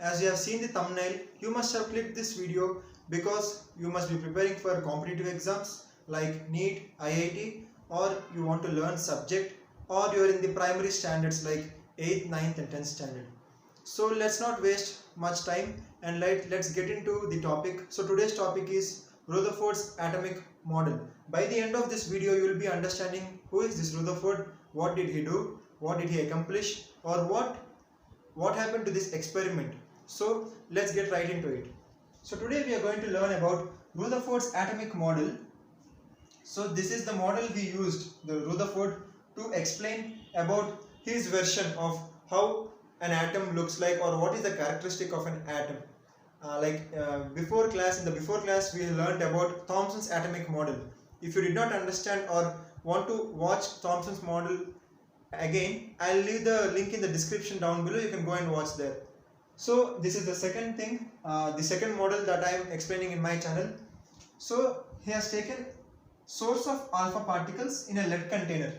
as you have seen the thumbnail, you must have clicked this video because you must be preparing for competitive exams like NEET, IIT, or you want to learn subject, or you are in the primary standards like 8th, 9th and 10th standard. So let's not waste much time and let's get into the topic. So today's topic is Rutherford's atomic model. By the end of this video, you will be understanding who is this Rutherford, what did he do, what did he accomplish, or what happened to this experiment. So let's get right into it. So today we are going to learn about Rutherford's atomic model. So this is the model we used, the Rutherford, to explain about his version of how an atom looks like, or what is the characteristic of an atom. In the before class we learned about Thomson's atomic model. If you did not understand or want to watch Thomson's model again, I'll leave the link in the description down below. You can go and watch there. So this is the second thing, the second model that I am explaining in my channel. So he has taken source of alpha particles in a lead container.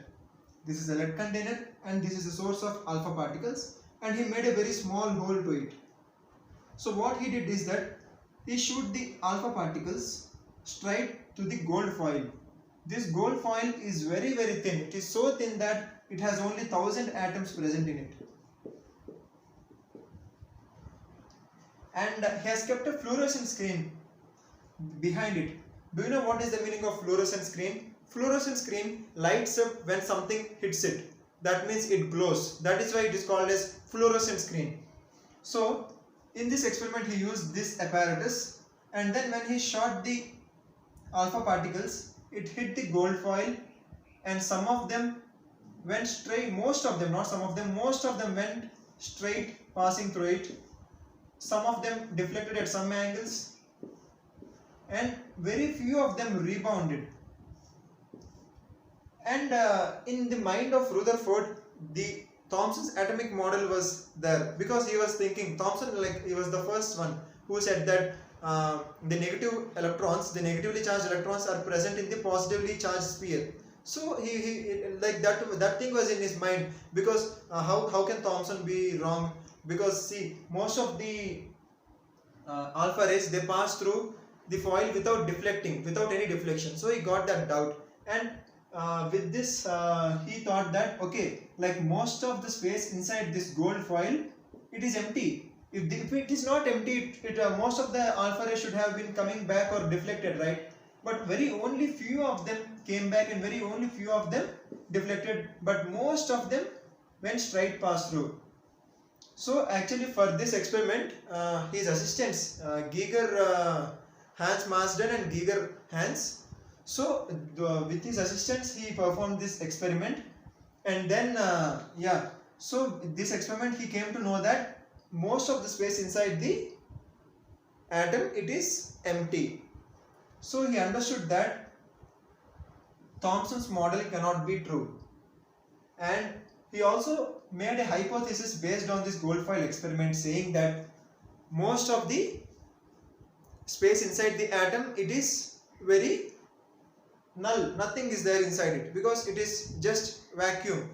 This is a lead container and this is the source of alpha particles, and he made a very small hole to it. So what he did is that he shoot the alpha particles straight to the gold foil. This gold foil is very thin. It is so thin that it has only 1000 atoms present in it. And he has kept a fluorescent screen behind it. Do you know what is the meaning of fluorescent screen? Fluorescent screen lights up when something hits it. That means it glows. That is why it is called as fluorescent screen. So in this experiment he used this apparatus, and then when he shot the alpha particles, it hit the gold foil, and some of them went straight, most of them, not some of them, most of them went straight passing through it. Some of them deflected at some angles, and very few of them rebounded. And in the mind of Rutherford, the Thomson's atomic model was there, because he was thinking, Thomson, he was the first one who said that the negative electrons, the negatively charged electrons are present in the positively charged sphere. So he like that thing was in his mind, because how can Thomson be wrong? Because see, most of the alpha rays, they pass through the foil without deflecting, without any deflection. So he got that doubt, and with this he thought that okay, like most of the space inside this gold foil, it is empty. If it is not empty, most of the alpha rays should have been coming back or deflected, right? But very only few of them came back and very only few of them deflected, but most of them went straight pass through. So actually for this experiment, his assistants, Geiger, Hans Marsden and Geiger Hans, so with his assistants he performed this experiment, and then so this experiment he came to know that most of the space inside the atom, it is empty. So he understood that Thomson's model cannot be true, and he also made a hypothesis based on this gold foil experiment, saying that most of the space inside the atom, it is very null, nothing is there inside it, because it is just vacuum.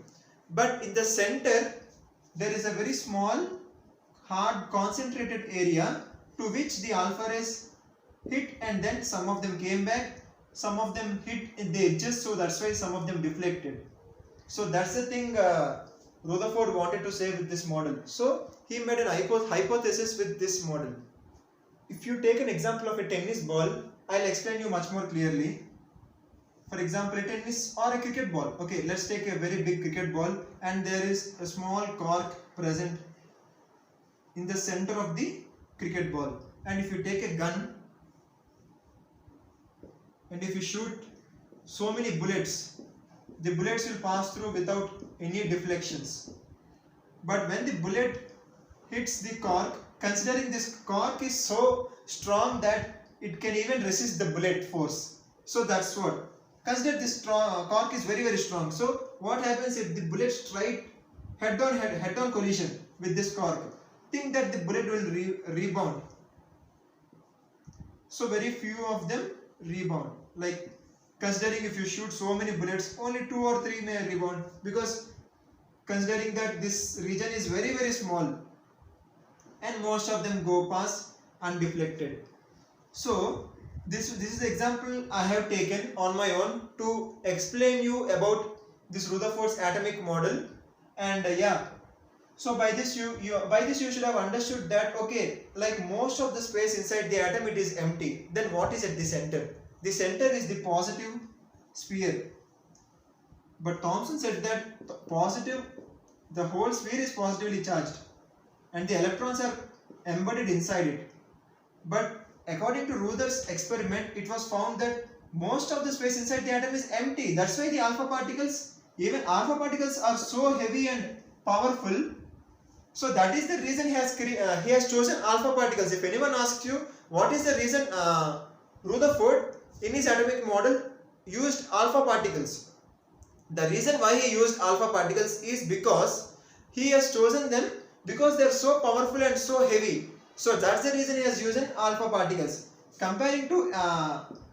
But in the center there is a very small, hard, concentrated area to which the alpha rays hit, and then some of them came back, some of them hit in the edges, so that's why some of them deflected. So that's the thing Rutherford wanted to say with this model. So he made an hypothesis with this model. If you take an example of a tennis ball, I'll explain you much more clearly. For example, a tennis or a cricket ball. Okay, let's take a very big cricket ball, and there is a small cork present in the center of the cricket ball. And if you take a gun and if you shoot so many bullets, the bullets will pass through without any deflections. But when the bullet hits the cork, considering this cork is so strong that it can even resist the bullet force. So that's what. Consider this cork is very strong. So what happens if the bullet strike head-on collision with this cork? Think that the bullet will rebound. So very few of them rebound. Like considering if you shoot so many bullets, only 2 or 3 may rebound, because considering that this region is very small. and most of them go past undeflected. So this is the example I have taken on my own to explain you about this Rutherford's atomic model. And yeah, so by this you should have understood that, okay, like most of the space inside the atom, it is empty. Then what is at the center? The center is the positive sphere. But Thomson said that the whole sphere is positively charged and the electrons are embedded inside it. But according to Ruther's experiment, it was found that most of the space inside the atom is empty. That's why the alpha particles, even alpha particles, are so heavy and powerful. So that is the reason he has chosen alpha particles. If anyone asks you what is the reason Rutherford in his atomic model used alpha particles, the reason why he used alpha particles is because he has chosen them because they are so powerful and so heavy. So that's the reason he has used alpha particles. Comparing to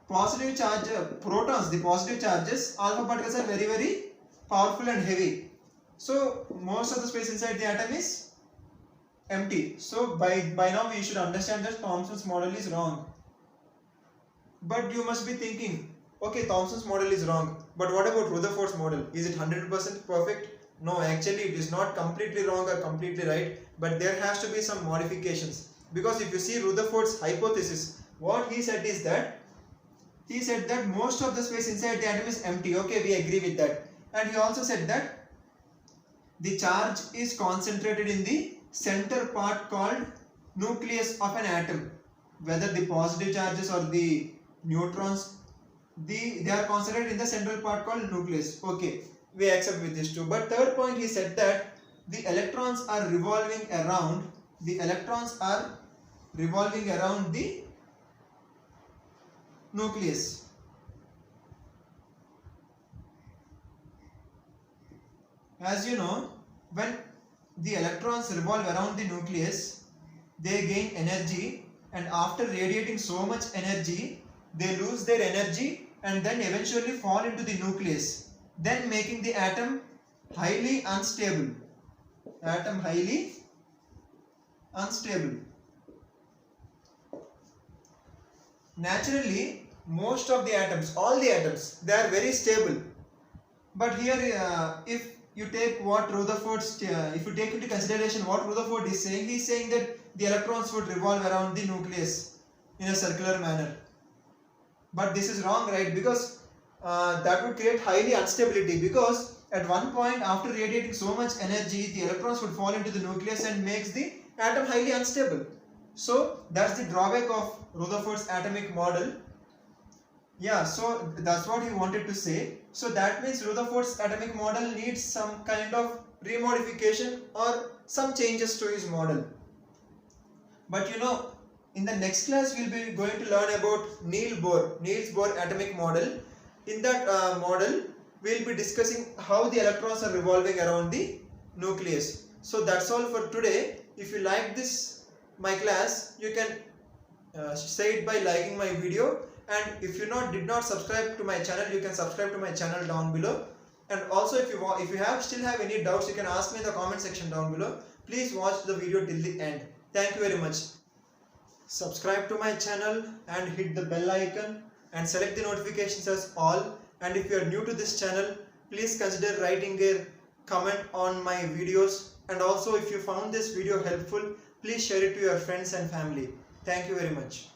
positive charge protons, the positive charges, alpha particles are very, very powerful and heavy. So most of the space inside the atom is empty. So by now we should understand that Thomson's model is wrong. But you must be thinking, okay, Thomson's model is wrong, but what about Rutherford's model? Is it 100% perfect? No, actually it is not completely wrong or completely right, but there has to be some modifications. Because if you see Rutherford's hypothesis, what he said is that most of the space inside the atom is empty. Okay, we agree with that. And he also said that the charge is concentrated in the center part called nucleus of an atom. Whether the positive charges or the neutrons, they are concentrated in the central part called nucleus. Okay, we accept with this too. But third point, he said that the electrons are revolving around the nucleus. As you know, when the electrons revolve around the nucleus, they gain energy, and after radiating so much energy, they lose their energy and then eventually fall into the nucleus, then making the atom highly unstable. Naturally, most of the atoms, all the atoms, they are very stable. But here, if you take if you take into consideration what Rutherford is saying, he is saying that the electrons would revolve around the nucleus in a circular manner. But this is wrong, right? Because that would create highly instability, because at one point after radiating so much energy, the electrons would fall into the nucleus and makes the atom highly unstable. So that's the drawback of Rutherford's atomic model. Yeah, so that's what he wanted to say. So that means Rutherford's atomic model needs some kind of remodification or some changes to his model. But you know, in the next class we'll be going to learn about Niels Bohr atomic model. In that model, we'll be discussing how the electrons are revolving around the nucleus. So that's all for today. If you like my class, you can say it by liking my video. And if you did not subscribe to my channel, you can subscribe to my channel down below. And also, if you still have any doubts, you can ask me in the comment section down below. Please watch the video till the end. Thank you very much. Subscribe to my channel and hit the bell icon and select the notifications as all. And if you are new to this channel, please consider writing a comment on my videos. And also, if you found this video helpful, please share it to your friends and family. Thank you very much.